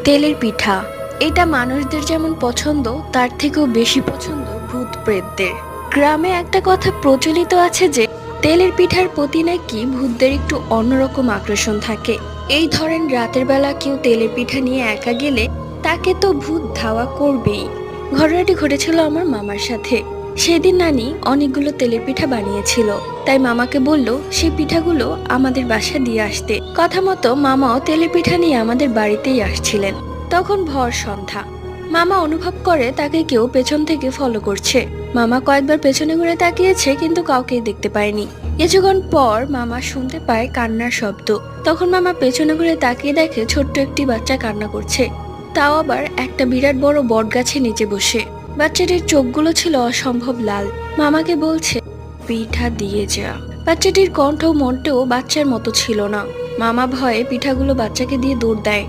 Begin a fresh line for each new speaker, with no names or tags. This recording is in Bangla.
তেলের পিঠা, এটা মানুষদের যেমন পছন্দ তার থেকেও বেশি পছন্দ ভূত প্রেতদের। গ্রামে একটা কথা প্রচলিত আছে যে তেলের পিঠার প্রতি নাকি ভূতদের একটু অন্যরকম আকর্ষণ থাকে। এই ধরেন রাতের বেলা কেউ তেলের পিঠা নিয়ে একা গেলে তাকে তো ভূত ধাওয়া করবেই। ঘটনাটি ঘটেছিল আমার মামার সাথে। সেদিন নানি অনেকগুলো তেলের পিঠা বানিয়েছিল, তাই মামাকে বলল সেই পিঠাগুলো আমাদের বাসায় দিয়ে আসতে। কথা মতো মামাও তেলের পিঠা নিয়ে আমাদের বাড়িতেই আসছিলেন। তখন ভর সন্ধ্যা। মামা অনুভব করে তাকে কেউ পেছন থেকে ফলো করছে। মামা কয়েকবার পেছনে ঘুরে তাকিয়েছে, কিন্তু কাউকেই দেখতে পায়নি। কিছুক্ষণ পর মামা শুনতে পায় কান্নার শব্দ। তখন মামা পেছনে ঘুরে তাকিয়ে দেখে ছোট্ট একটি বাচ্চা কান্না করছে, তাও আবার একটা বিরাট বড় বট গাছের নিচে বসে। বাচ্চাটির চোখগুলো ছিল অসম্ভব লাল। মামাকে বলছে, পিঠা দিয়ে যা। বাচ্চাটির কণ্ঠ মনটাও বাচ্চার মতো ছিল না। মামা ভয়ে পিঠাগুলো বাচ্চাকে দিয়ে দৌড় দেয়।